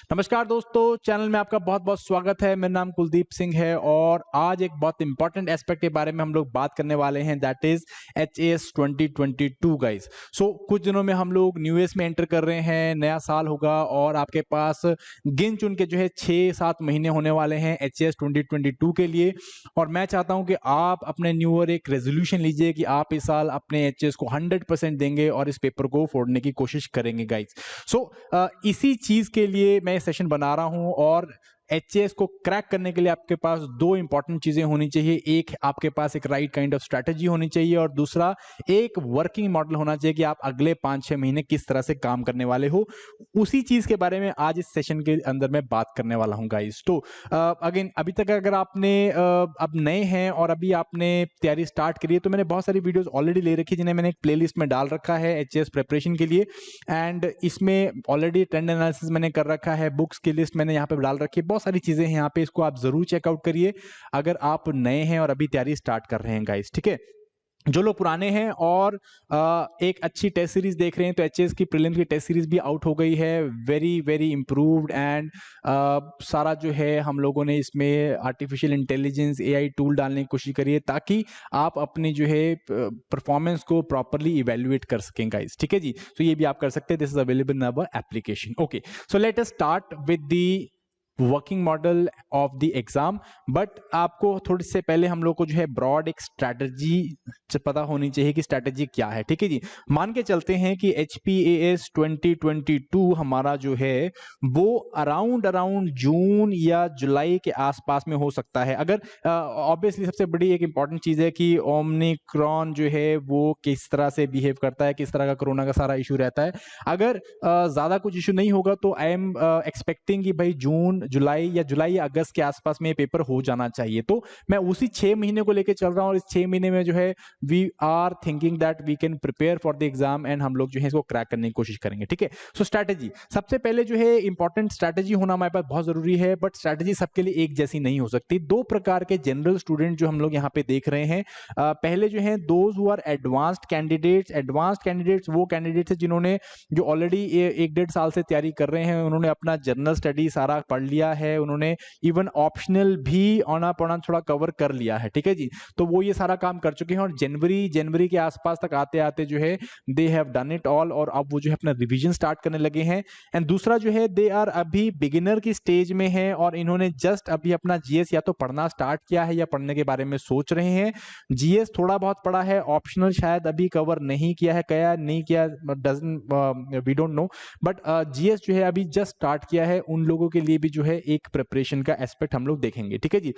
नमस्कार दोस्तों, चैनल में आपका बहुत-बहुत स्वागत है। मेरा नाम कुलदीप सिंह है और आज एक बहुत इंपॉर्टेंट एस्पेक्ट के बारे में हम लोग बात करने वाले हैं, दैट इज़ एचएएस 2022 गाइस। कुछ दिनों में हम लोग न्यू ईयर्स में एंटर कर रहे हैं, नया साल होगा और आपके पास गिन-चुन के जो है 6-7 महीने होने वाले हैं एचएएस 2022 के लिए। और मैं चाहता हूं कि आप अपने न्यू ईयर एक रेजोल्यूशन लीजिए कि आप इस साल अपने एचएएस को 100% देंगे और इस पेपर को फोड़ने की कोशिश करेंगे गाइस। इसी चीज़ के लिए मैं सेशन बना रहा हूँ और एचएएस को क्रैक करने के लिए आपके पास दो इंपॉर्टेंट चीज़ें होनी चाहिए। एक, आपके पास एक राइट काइंड ऑफ स्ट्रैटेजी होनी चाहिए और दूसरा, एक वर्किंग मॉडल होना चाहिए कि आप अगले 5-6 महीने किस तरह से काम करने वाले हो। उसी चीज़ के बारे में आज इस सेशन के अंदर मैं बात करने वाला हूँ गाइस। अगेन, अभी तक अगर आपने अब नए हैं और अभी आपने तैयारी स्टार्ट करी है, तो मैंने बहुत सारी वीडियोज़ ऑलरेडी ले रखी है जिन्हें मैंने एक प्लेलिस्ट में डाल रखा है एचएएस प्रिपरेशन के लिए। एंड इसमें ऑलरेडी ट्रेंड एनालिसिस मैंने कर रखा है, बुक्स की लिस्ट मैंने यहाँ पे डाल रखी है, बहुत सारी चीजें हैं यहाँ पे, इसको आप जरूर चेकआउट करिए अगर आप नए हैं और अभी तैयारी स्टार्ट कर रहे हैं गाइस। ठीक है, जो लोग पुराने हैं और एक अच्छी टेस्ट सीरीज देख रहे हैं, तो एचएएस की प्रीलिम्स की टेस्ट सीरीज भी आउट हो गई है, वेरी वेरी इम्प्रूव्ड। एंड सारा जो है हम लोगों ने इसमें आर्टिफिशियल इंटेलिजेंस एआई टूल डालने की कोशिश करी है ताकि आप अपनी जो है परफॉर्मेंस को प्रॉपरली इवेल्युएट कर सकें गाइस। ठीक है जी, तो ये भी आप कर सकते हैं, this is available in our application. Okay, so let us start with the working model of the exam. But आपको थोड़ी से पहले हम लोग को जो है ब्रॉड एक स्ट्रैटेजी पता होनी चाहिए कि स्ट्रैटेजी क्या है। ठीक है जी, मान के चलते हैं कि एचपीएएस 2022 हमारा जो है वो अराउंड जून या जुलाई के आसपास में हो सकता है। अगर ऑब्वियसली सबसे बड़ी एक इंपॉर्टेंट चीज है कि ओमिक्रॉन जो है वो किस तरह से बिहेव करता है, किस तरह का कोरोना का सारा इशू रहता है। अगर ज्यादा कुछ इशू नहीं होगा तो आई एम एक्सपेक्टिंग कि भाई जून जुलाई या अगस्त के आसपास में पेपर हो जाना चाहिए। तो मैं उसी 6 महीने को लेकर चल रहा हूँ और इस 6 महीने में जो है we are thinking that we can prepare for the exam and हम लोग जो है इसको क्रैक करने की कोशिश करेंगे। ठीक है, सो स्ट्रैटेजी सबसे पहले जो है इंपॉर्टेंट स्ट्रैटेजी होना हमारे पास बहुत जरूरी है, बट स्ट्रैटेजी सबके लिए एक जैसी नहीं हो सकती। दो प्रकार के जनरल स्टूडेंट जो हम लोग यहाँ पे देख रहे हैं, पहले जो है those who are advanced candidates वो कैंडिडेट्स है जिन्होंने जो ऑलरेडी 1-1.5 साल से तैयारी कर रहे हैं, उन्होंने अपना जनरल स्टडी सारा पढ़ लिया है, उन्होंने इवन ऑप्शनल भी आना पढ़ना थोड़ा कवर कर लिया है। ठीक है जी, तो वो ये सारा काम कर चुके हैं और जनवरी के आसपास तक आते आते जो है they have done it all और अब वो जो है अपना रिवीजन स्टार्ट करने लगे हैं। एंड दूसरा जो है दे आर अभी बिगिनर की स्टेज में है और इन्होंने जस्ट अभी अपना जीएस या तो पढ़ना स्टार्ट किया है या पढ़ने के बारे में सोच रहे हैं। जीएस थोड़ा बहुत पढ़ा है, ऑप्शनल शायद अभी कवर नहीं किया है, नहीं किया doesn't we don't know, but GS जो है अभी जस्ट स्टार्ट किया है। उन लोगों के लिए भी जो है एक प्रिपरेशन का एस्पेक्ट हम लोग देखेंगे। ठीक है जी,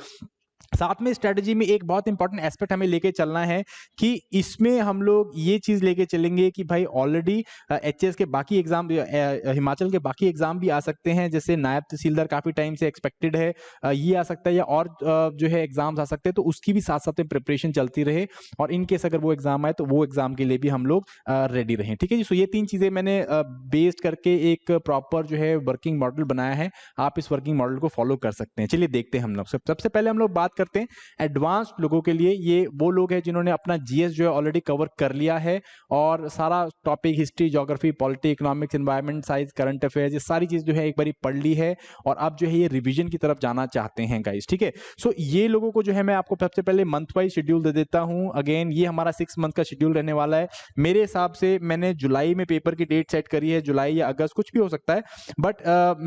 साथ में स्ट्रेटजी में एक बहुत इंपॉर्टेंट एस्पेक्ट हमें लेके चलना है कि इसमें हम लोग ये चीज लेके चलेंगे कि भाई ऑलरेडी एचएस के बाकी एग्जाम, हिमाचल के बाकी एग्जाम भी आ सकते हैं, जैसे नायब तहसीलदार काफी टाइम से एक्सपेक्टेड है, ये आ सकता है या और जो है एग्जाम्स आ सकते हैं, तो उसकी भी साथ साथ में प्रिपरेशन चलती रहे और इनकेस अगर वो एग्जाम आए तो वो एग्जाम के लिए भी हम लोग रेडी रहें। ठीक है जी, सो ये 3 चीजें मैंने बेस्ड करके एक प्रॉपर जो है वर्किंग मॉडल बनाया है, आप इस वर्किंग मॉडल को फॉलो कर सकते हैं। चलिए देखते हैं हम लोग। सबसे पहले हम लोग बात करते हैं एडवांस्ड लोगों के लिए। ये वो लोग हैं जिन्होंने अपना जीएस जो है ऑलरेडी कवर कर लिया है और सारा topic history, geography, polity, economics, environment science, current affairs, ये सारी चीज जो है एक बार पढ़ ली है और अब जो है ये रिवीजन की तरफ जाना चाहते हैं गाइस। ठीक है, सो ये लोगों को जो है मैं आपको सबसे पहले मंथ वाइज शेड्यूल दे देता हूं। अगेन ये हमारा 6 मंथ का शेड्यूल रहने वाला है। मेरे हिसाब से मैंने जुलाई में पेपर की डेट सेट करी है, जुलाई या अगस्त कुछ भी हो सकता है, बट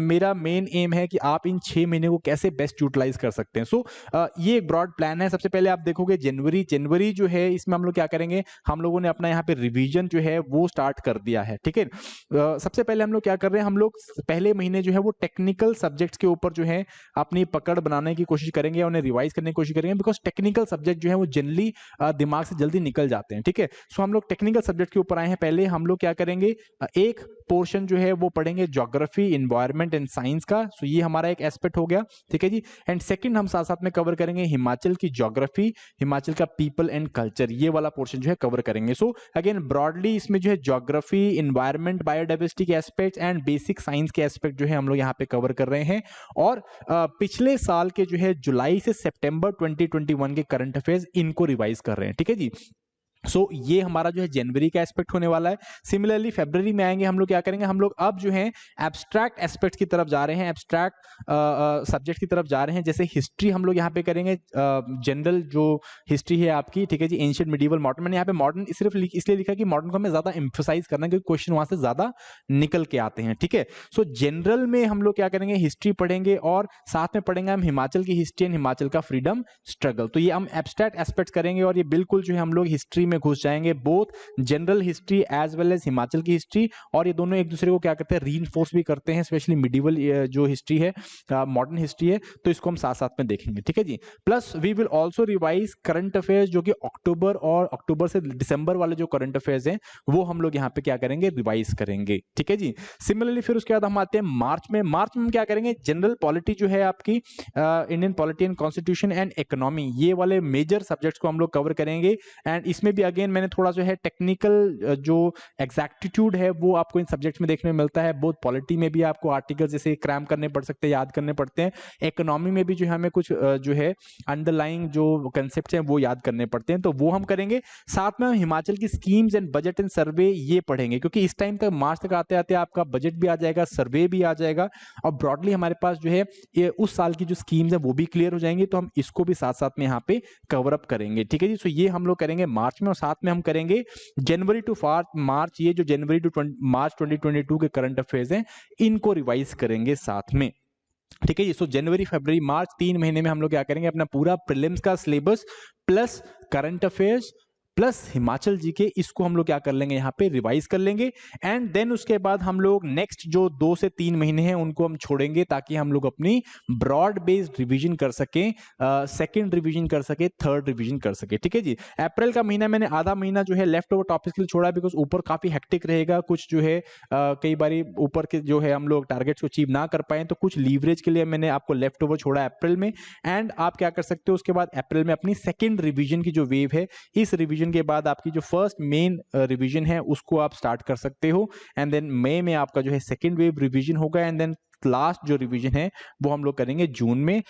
मेरा मेन एम है कि आप इन 6 महीने को कैसे बेस्ट यूटिलाइज कर सकते हैं। ये एक ब्रॉड प्लान है। सबसे पहले आप देखोगे जनवरी जो है, इसमें हम लोग क्या करेंगे, हम लोगों ने अपना यहाँ पे रिवीजन जो है वो स्टार्ट कर दिया है। ठीक है, सबसे पहले हम लोग क्या कर रहे हैं, हम लोग पहले महीने जो है वो टेक्निकल सब्जेक्ट्स के ऊपर जो है अपनी पकड़ बनाने की कोशिश करेंगे, उन्हें रिवाइज करने की कोशिश करेंगे, बिकॉज टेक्निकल सब्जेक्ट जो है वो जनरली दिमाग से जल्दी निकल जाते हैं। ठीक है, सो हम लोग टेक्निकल सब्जेक्ट के ऊपर आए हैं। पहले हम लोग क्या करेंगे, एक पोर्शन जो है वो पढ़ेंगे ज्योग्राफी, एनवायरमेंट एंड साइंस का। सो ये हमारा एक एस्पेक्ट हो गया। ठीक है जी, एंड सेकंड हम साथ साथ में कवर करेंगे हिमाचल की ज्योग्राफी, हिमाचल का पीपल एंड कल्चर, ये वाला पोर्शन जो है कवर करेंगे। सो अगेन ब्रॉडली इसमें जो है ज्योग्राफी, एनवायरमेंट, बायोडाइवर्सिटी के एस्पेक्ट्स एंड बेसिक साइंस के एस्पेक्ट जो है हम लोग यहाँ पे कवर कर रहे हैं और पिछले साल के जो है जुलाई से सितंबर 2021 के करंट अफेयर्स इनको रिवाइज कर रहे हैं। ठीक है जी, ये हमारा जो है जनवरी का एस्पेक्ट होने वाला है। सिमिलरली फरवरी में आएंगे हम लोग, क्या करेंगे हम लोग, अब जो है एब्स्ट्रैक्ट एस्पेक्ट की तरफ जा रहे हैं, एब्स्ट्रैक्ट सब्जेक्ट की तरफ जा रहे हैं। जैसे हिस्ट्री हम लोग यहाँ पे करेंगे, जनरल जो हिस्ट्री है आपकी, ठीक है जी, एंशिएंट, मिडिवल, मॉडर्न। मैंने यहाँ पे मॉडर्न सिर्फ इसलिए लिखा कि मॉडर्न को हमें ज्यादा एम्फोसाइज करना है क्योंकि क्वेश्चन वहां से ज्यादा निकल के आते हैं, ठीक है। जनरल में हम लोग क्या करेंगे, हिस्ट्री पढ़ेंगे और साथ में पढ़ेंगे हम हिमाचल की हिस्ट्री एंड हिमाचल का फ्रीडम स्ट्रगल। तो ये हम एब्स्ट्रैक्ट एस्पेक्ट्स करेंगे और ये बिल्कुल जो है हम लोग हिस्ट्री में घुस जाएंगे, both general history as well as Himachal की हिस्ट्री। और ये दोनों एक दूसरे को क्या करते हैं, रीइंफोर्स भी करते हैं, स्पेशली मिडिवल जो हिस्ट्री है, मॉडर्न हिस्ट्री है, तो इसको हम साथ साथ में देखेंगे, ठीक है जी। Plus we will also revise current affairs, जो कि अक्टूबर से दिसंबर वाले जो करंट अफेयर्स हैं वो हम लोग यहाँ पे क्या करेंगे, रिवाइज करेंगे, ठीक है जी। सिमिलरली फिर उसके बाद हम आते हैं मार्च में हम क्या करेंगे, जनरल पॉलिटी जो है आपकी, Indian polity and constitution and economy, ये वाले मेजर सब्जेक्ट्स को हम लोग कवर करेंगे। एंड इसमें भी अगेन मैंने थोड़ा जो है टेक्निकल जो एग्जैक्टिट्यूड है वो आपको इन सब्जेक्ट्स में देखने में मिलता है। बहुत पॉलिटी में भी आपको आर्टिकल जैसे क्रैम करने पड़ सकते हैं, याद करने पड़ते हैं। इकोनॉमी में भी जो है हमें कुछ जो है अंडरलाइंग जो कंसेप्ट हैं वो याद करने पड़ते हैं, तो वो हम करेंगे। साथ में हम हिमाचल की स्कीम्स एंड बजट एंड सर्वे ये पढ़ेंगे, क्योंकि इस टाइम तक मार्च तक आते आते आपका बजट भी आ जाएगा, सर्वे भी आ जाएगा, और ब्रॉडली हमारे पास जो है ये उस साल की जो स्कीम्स है वो भी क्लियर हो जाएंगी। तो हम इसको भी साथ साथ में यहाँ पे कवर अप करेंगे, ठीक है जी। ये हम लोग करेंगे मार्च में, और साथ में हम करेंगे जनवरी टू मार्च, ये जो जनवरी टू मार्च 2022 के करंट अफेयर्स हैं इनको रिवाइज करेंगे साथ में, ठीक है जी। जनवरी, फरवरी, मार्च, 3 महीने में हम लोग क्या करेंगे, अपना पूरा प्रीलिम्स का syllabus plus current affairs plus Himachal GK, इसको हम लोग क्या कर लेंगे, यहाँ पे रिवाइज कर लेंगे। एंड देन उसके बाद हम लोग नेक्स्ट जो 2 से 3 महीने हैं उनको हम छोड़ेंगे, ताकि हम लोग अपनी ब्रॉड बेस्ड रिवीजन कर सकें, सेकंड रिवीजन कर सके, थर्ड रिवीजन कर सके, ठीक है जी। अप्रैल का महीना मैंने आधा महीना जो है लेफ्ट ओवर टॉपिक्स के लिए छोड़ा, बिकॉज ऊपर काफी हेक्टिक रहेगा, कुछ जो है कई बार ऊपर के जो है हम लोग टारगेट्स को अचीव ना कर पाए, तो कुछ लीवरेज के लिए मैंने आपको लेफ्ट ओवर छोड़ा अप्रैल में। एंड आप क्या कर सकते हो, उसके बाद अप्रैल में अपनी सेकेंड रिवीजन की जो वेव है, इस रिवीजन के बाद आपकी जो फर्स्ट मेन रिवीजन है उसको आप स्टार्ट कर सकते हो। एंड देन मई में आपका जो है सेकेंड वेव रिवीजन होगा, एंड देन लास्ट जो रिवीजन है वो हम लोग करेंगे जून में,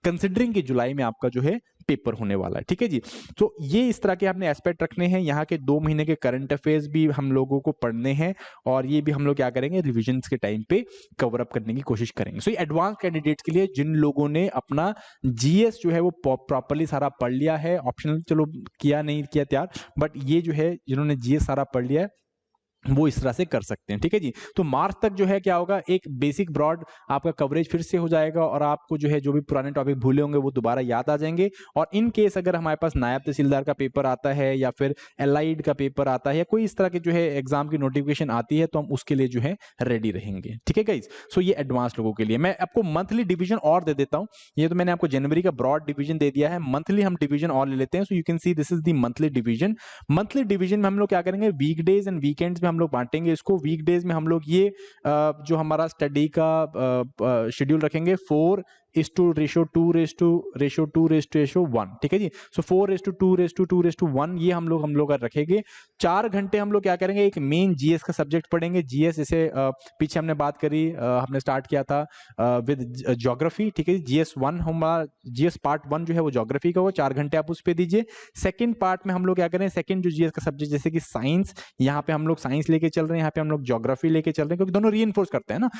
कंसिडरिंग कि जुलाई में आपका जो है पेपर होने वाला है, ठीक है जी। तो ये इस तरह के आपने एस्पेक्ट रखने हैं, यहाँ के 2 महीने के करंट अफेयर्स भी हम लोगों को पढ़ने हैं, और ये भी हम लोग क्या करेंगे, रिविजन्स के टाइम पे कवर अप करने की कोशिश करेंगे। ये एडवांस कैंडिडेट्स के लिए, जिन लोगों ने अपना जीएस जो है वो प्रॉपरली सारा पढ़ लिया है, ऑप्शनल चलो किया नहीं किया तैयार, बट ये जो है जिन्होंने जीएस सारा पढ़ लिया है वो इस तरह से कर सकते हैं, ठीक है जी। तो मार्च तक जो है क्या होगा, एक बेसिक ब्रॉड आपका कवरेज फिर से हो जाएगा, और आपको जो है जो भी पुराने टॉपिक भूले होंगे वो दोबारा याद आ जाएंगे। और इन केस अगर हमारे पास नायब तहसीलदार का पेपर आता है, या फिर एलाइड का पेपर आता है, या कोई इस तरह के जो है एग्जाम की नोटिफिकेशन आती है, तो हम उसके लिए जो है रेडी रहेंगे, ठीक है गाइज। ये एडवांस लोगों के लिए। मैं आपको मंथली डिवीजन और दे देता हूँ, ये तो मैंने आपको जनवरी का ब्रॉड डिवीजन दे दिया है, मंथली हम डिवीजन और ले लेते हैं। So you can see this is the monthly division. Monthly division में हम लोग क्या करेंगे, वीकडेज एंड वीकेंड्स में हम लोग बांटेंगे इसको। वीकडेज में हम लोग ये जो हमारा स्टडी का शेड्यूल रखेंगे 4:2:1, ठीक है जी। 4:2:2:1 ये हम लोग रखेंगे। 4 घंटे हम लोग क्या करेंगे, एक मेन जीएस का सब्जेक्ट पढ़ेंगे। जीएस जैसे पीछे हमने बात करी, हमने स्टार्ट किया था विद ज्योग्राफी, ठीक है। जीएस 1 हमारा, जीएस पार्ट 1 जो है वो ज्योग्राफी का होगा, 4 घंटे आप उस पर दीजिए। सेकंड पार्ट में हम लोग क्या करें, सेकंड जो जीएस का सब्जेक्ट जैसे कि साइंस, यहाँ पे हम लोग साइंस लेके चल रहे हैं, यहाँ पे हम लोग ज्योग्राफी लेके चल रहे हैं, क्योंकि दोनों रीइंफोर्स करते हैं ना,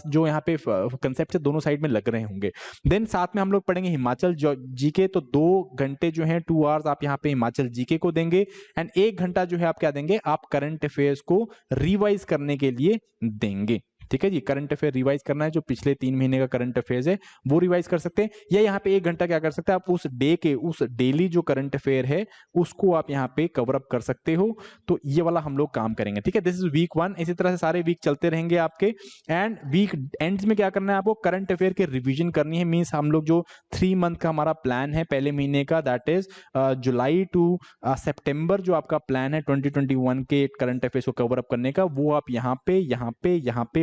जो यहाँ पे कंसेप्ट है दोनों साइड में लग रहे होंगे। देन साथ में हम लोग पढ़ेंगे हिमाचल जीके, तो 2 घंटे जो है 2 आवर्स आप यहाँ पे हिमाचल जीके को देंगे। एंड 1 घंटा जो है आप क्या देंगे, आप करंट अफेयर्स को रिवाइज करने के लिए देंगे, ठीक है जी। करंट अफेयर रिवाइज करना है, जो पिछले 3 महीने का करंट अफेयर्स है वो रिवाइज कर सकते हैं, या यहाँ पे 1 घंटा क्या कर सकते हैं, आप उस डे के उस डेली जो करंट अफेयर है उसको आप यहाँ पे कवर अप कर सकते हो। तो ये वाला हम लोग काम करेंगे, ठीक है। This is weak 1। इसी तरह से सारे वीक चलते रहेंगे आपके। एंड वीक एंड्स में क्या करना है, आपको करंट अफेयर के रिविजन करनी है। मीन्स हम लोग जो 3 मंथ का हमारा प्लान है पहले महीने का, दैट इज जुलाई टू सितंबर, जो आपका प्लान है 2021 के करंट अफेयर्स को कवर अप करने का, वो आप यहाँ पे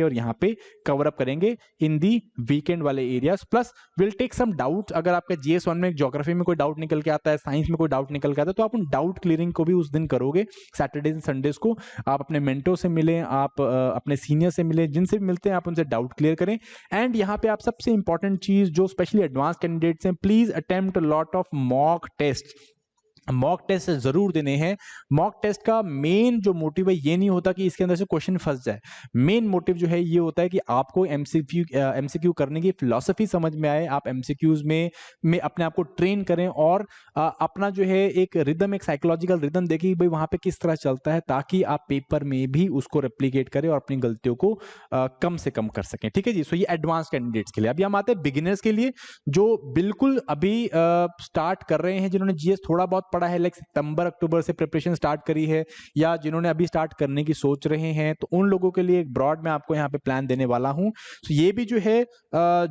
और यहाँ पे कवर अप करेंगे इन दी वीकेंड वाले areas. Plus will take some doubt, अगर आपका जीएस 1 में ज्योग्राफी में कोई डाउट निकल के आता है, साइंस में कोई डाउट निकल के आता है, तो आप उन डाउट क्लियरिंग को भी उस दिन करोगे। सैटरडे एंड संडेज को आप अपने मेंटोर से मिलें, आप अपने सीनियर से मिलें, जिनसे भी मिलते हैं आप उनसे डाउट क्लियर करें। एंड यहाँ पे आप सबसे इंपॉर्टेंट चीज, जो स्पेशली एडवांस कैंडिडेट्स हैं, please attempt lot of mock test. Mock test जरूर देने हैं। मॉक टेस्ट का मेन जो मोटिव है ये नहीं होता कि इसके अंदर से क्वेश्चन फंस जाए। मेन मोटिव जो है ये होता है कि आपको एमसीक्यू करने की फिलॉसफी समझ में आए, आप एमसीक्यूज में अपने आप को ट्रेन करें और अपना जो है एक रिदम, एक साइकोलॉजिकल रिदम देखें कि भाई वहां पे किस तरह चलता है, ताकि आप पेपर में भी उसको रेप्लिकेट करें और अपनी गलतियों को कम से कम कर सकें। ठीक है जी। सो ये एडवांस कैंडिडेट्स के लिए। अभी हम आते हैं बिगिनर्स के लिए, जो बिल्कुल अभी स्टार्ट कर रहे हैं, जिन्होंने जीएस थोड़ा बहुत पढ़ा है, लाइक सितंबर अक्टूबर से प्रिपरेशन स्टार्ट करी है, या जिन्होंने अभी स्टार्ट करने की सोच रहे हैं, तो उन लोगों के लिए एक ब्रॉड मैं आपको यहाँ पे प्लान देने वाला हूँ। तो ये भी जो है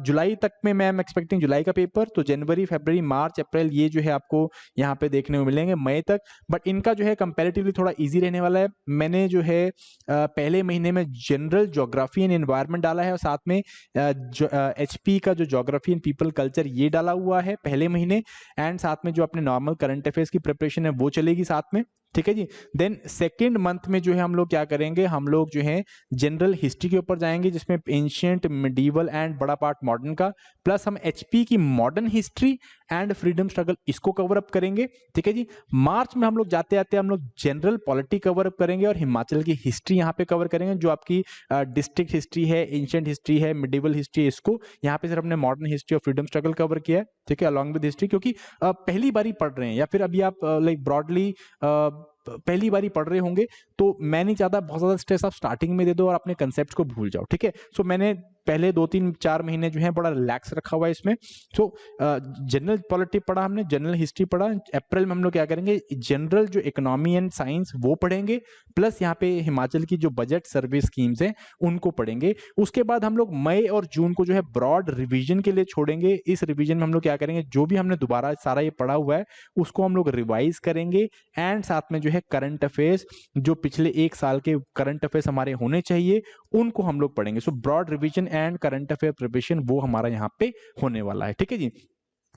जुलाई तक में मैं एक्सपेक्टिंग जुलाई का पेपर, तो जनवरी फरवरी मार्च अप्रैल ये जो है आपको यहाँ पे देखने को मिलेंगे मई तक। बट इनका जो है कंपैरेटिवली थोड़ा इजी रहने वाला है। मैंने जो है पहले महीने में जनरल ज्योग्राफी एंड एनवायरनमेंट डाला है, और साथ में एचपी का जो ज्योग्राफी एंड पीपल कल्चर ये डाला हुआ है पहले महीने, एंड साथ में जो अपने नॉर्मल करंट अफेयर्स की प्रिपरेशन है वो चलेगी साथ में। ठीक है जी। देन सेकेंड मंथ में जो है हम लोग क्या करेंगे, हम लोग जो है जनरल हिस्ट्री के ऊपर जाएंगे, जिसमें एंशिएंट, मिडीवल एंड बड़ा पार्ट मॉडर्न का, प्लस हम एचपी की modern history and freedom struggle इसको कवर अप करेंगे। ठीक है जी। मार्च में हम लोग जाते आते हम लोग जनरल पॉलिटी कवर अप करेंगे और हिमाचल की हिस्ट्री यहाँ पे कवर करेंगे, जो आपकी डिस्ट्रिक्ट हिस्ट्री है, एंशिएंट हिस्ट्री है, मिडीवल हिस्ट्री, इसको यहाँ पे सिर्फ हमने मॉडर्न हिस्ट्री और फ्रीडम स्ट्रगल कवर किया है। ठीक है, अलॉन्ग विद हिस्ट्री, क्योंकि पहली बारी पढ़ रहे हैं या फिर अभी आप लाइक ब्रॉडली पहली बारी पढ़ रहे होंगे, तो मैं नहीं चाहता बहुत ज्यादा स्ट्रेस आप स्टार्टिंग में दे दो और अपने कंसेप्ट को भूल जाओ। ठीक है, सो मैंने पहले 2-3-4 महीने जो है बड़ा रिलैक्स रखा हुआ है इसमें। सो जनरल पॉलिटी पढ़ा हमने, जनरल हिस्ट्री पढ़ा। अप्रैल में हम लोग क्या करेंगे, जनरल जो इकोनॉमी एंड साइंस वो पढ़ेंगे, प्लस यहाँ पे हिमाचल की जो बजट सर्वे स्कीम्स हैं उनको पढ़ेंगे। उसके बाद हम लोग मई और जून को जो है ब्रॉड रिवीजन के लिए छोड़ेंगे। इस रिवीजन में हम लोग क्या करेंगे, जो भी हमने दोबारा सारा ये पढ़ा हुआ है उसको हम लोग रिवाइज करेंगे, एंड साथ में जो है करंट अफेयर्स, जो पिछले 1 साल के करंट अफेयर्स हमारे होने चाहिए उनको हम लोग पढ़ेंगे। So broad revision and current affair preparation वो हमारा यहाँ पे होने वाला है। ठीक है जी।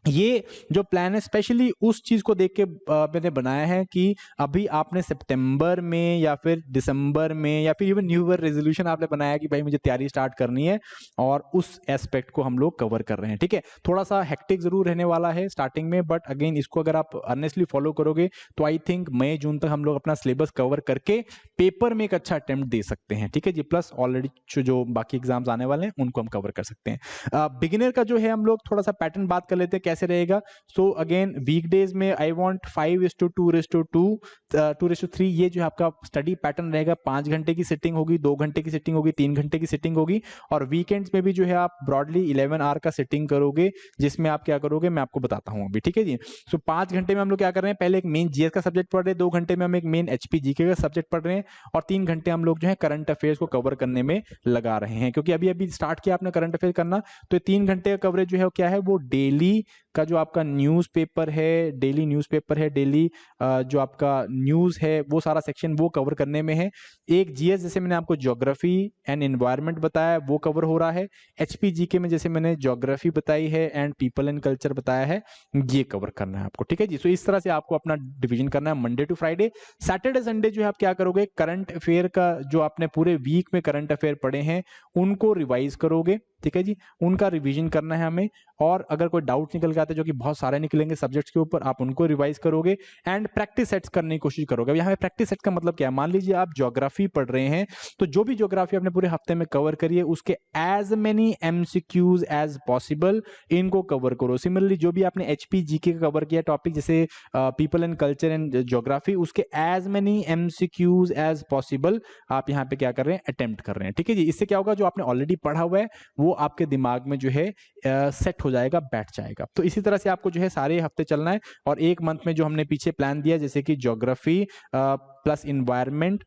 ये जो प्लान है स्पेशली उस चीज को देख के मैंने बनाया है कि अभी आपने सितंबर में या फिर दिसंबर में या फिर इवन न्यू ईयर रेजोल्यूशन आपने बनाया कि भाई मुझे तैयारी स्टार्ट करनी है, और उस एस्पेक्ट को हम लोग कवर कर रहे हैं। ठीक है, थोड़ा सा हेक्टिक जरूर रहने वाला है स्टार्टिंग में, बट अगेन इसको अगर आप अर्नेस्टली फॉलो करोगे तो आई थिंक मई जून तक हम लोग अपना सिलेबस कवर करके पेपर में एक अच्छा अटेम्प्ट दे सकते हैं। ठीक है जी। प्लस ऑलरेडी जो बाकी एग्जाम्स आने वाले हैं उनको हम कवर कर सकते हैं। बिगिनर का जो है हम लोग थोड़ा सा पैटर्न बात कर लेते हैं कैसे रहेगा। सो अगेन वीकडेज में आई वांट 5:2:2 2:3 ये जो है आपका स्टडी पैटर्न रहेगा। 5 घंटे की सिटिंग होगी, 2 घंटे की सिटिंग होगी, 3 घंटे की सिटिंग होगी, और वीकेंड्स में भी जो है आप ब्रॉडली 11 आवर का सिटिंग करोगे, जिसमें आप क्या करोगे मैं आपको बताता हूं अभी। ठीक है जी। सो 5 घंटे में हम लोग क्या कर रहे हैं, पहले एक मेन जीएस का सब्जेक्ट पढ़ रहे हैं, 2 घंटे में हम एक मेन एचपी जीके का सब्जेक्ट पढ़ रहे हैं, और 3 घंटे हम लोग जो है करंट अफेयर्स को कवर करने में लगा रहे हैं। क्योंकि अभी अभी स्टार्ट किया आपने करंट अफेयर करना, तो 3 घंटे का कवरेज जो है क्या है, वो डेली का जो आपका न्यूज़पेपर है, डेली न्यूज़पेपर है, डेली जो आपका न्यूज़ है वो सारा सेक्शन वो कवर करने में है। एक जीएस जैसे मैंने आपको ज्योग्राफी एंड एनवायरनमेंट बताया वो कवर हो रहा है। एचपी जीके में जैसे मैंने ज्योग्राफी बताई है एंड पीपल एंड कल्चर बताया है, ये कवर करना है आपको। ठीक है जी। सो इस तरह से आपको अपना डिवीजन करना है Monday to Friday. Saturday Sunday जो है आप क्या करोगे, करंट अफेयर का जो आपने पूरे वीक में करंट अफेयर पढ़े हैं उनको रिवाइज करोगे। ठीक है जी, उनका रिवीजन करना है हमें, और अगर कोई डाउट निकल के आते हैं जो कि बहुत सारे निकलेंगे सब्जेक्ट्स के ऊपर, आप उनको रिवाइज करोगे एंड प्रैक्टिस सेट्स करने की कोशिश करोगे। अब यहाँ पे प्रैक्टिस सेट का मतलब क्या है, मान लीजिए आप ज्योग्राफी पढ़ रहे हैं, तो जो भी ज्योग्राफी आपने पूरे हफ्ते में कवर करी है उसके as many MCQs as possible इनको कवर करो। सिमिलरली जो भी आपने एचपी जीके का कवर किया टॉपिक जैसे people and culture and geography, उसके as many MCQs as possible आप यहाँ पे क्या कर रहे हैं, अटेम्प्ट कर रहे हैं। ठीक है जी। इससे क्या होगा, जो आपने ऑलरेडी पढ़ा हुआ है वो आपके दिमाग में जो है सेट हो जाएगा, बैठ जाएगा। तो इसी तरह से आपको जो है सारे हफ्ते चलना है, और एक मंथ में जो हमने पीछे प्लान दिया जैसे कि ज्योग्राफी प्लस इन्वायरमेंट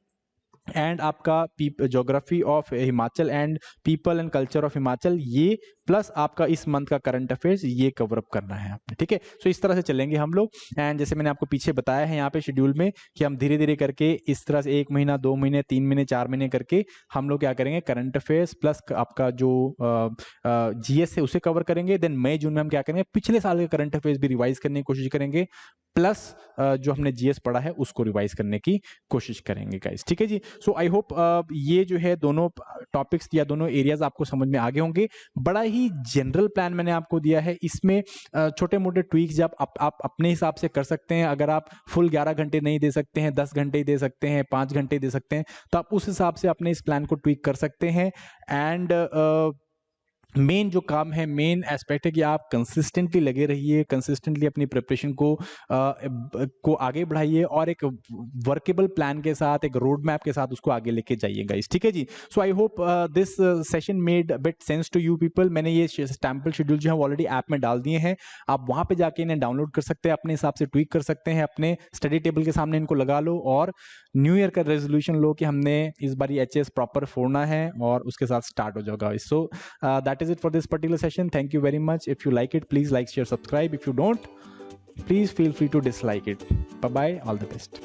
एंड आपका geography of Himachal and people and culture of Himachal, ये प्लस आपका इस मंथ का करंट अफेयर्स ये कवर अप करना है आपने। ठीक है, सो इस तरह से चलेंगे हम लोग। एंड जैसे मैंने आपको पीछे बताया है यहाँ पे शेड्यूल में कि हम धीरे धीरे करके इस तरह से 1 महीना 2 महीने 3 महीने 4 महीने करके हम लोग क्या करेंगे, करंट अफेयर्स प्लस आपका जो जीएस है उसे कवर करेंगे। देन मई जून में हम क्या करेंगे, पिछले साल के करंट अफेयर्स भी रिवाइज करने की कोशिश करेंगे, प्लस जो हमने जीएस पढ़ा है उसको रिवाइज करने की कोशिश करेंगे गाइस। ठीक है जी। सो आई होप ये जो है दोनों टॉपिक्स या दोनों एरियाज आपको समझ में आ गए होंगे। बड़ा ही ही जनरल प्लान मैंने आपको दिया है, इसमें छोटे मोटे ट्वीक्स जब आप अपने हिसाब से कर सकते हैं। अगर आप फुल 11 घंटे नहीं दे सकते हैं, 10 घंटे ही दे सकते हैं, 5 घंटे दे सकते हैं, तो आप उस हिसाब से अपने इस प्लान को ट्वीक कर सकते हैं। एंड मेन जो काम है, मेन एस्पेक्ट है कि आप कंसिस्टेंटली लगे रहिए, कंसिस्टेंटली अपनी प्रिपरेशन को आगे बढ़ाइए और एक वर्केबल प्लान के साथ, एक रोड मैप के साथ उसको आगे लेके जाइए गाइस, ठीक है जी। So I hope this session made bit sense to you people. मैंने ये टेम्पल शेड्यूल जो है ऑलरेडी ऐप में डाल दिए हैं, आप वहां पे जाके इन्हें डाउनलोड कर सकते हैं, अपने हिसाब से ट्वीक कर सकते हैं, अपने स्टडी टेबल के सामने इनको लगा लो और न्यू ईयर का रेजोल्यूशन लो कि हमने इस बार एचएस प्रॉपर फोड़ना है और उसके साथ स्टार्ट हो जाएगा। So that is it for this particular session. Thank you very much. If you like it, please like, share, subscribe. If you don't, please feel free to dislike it. Bye bye, all the best.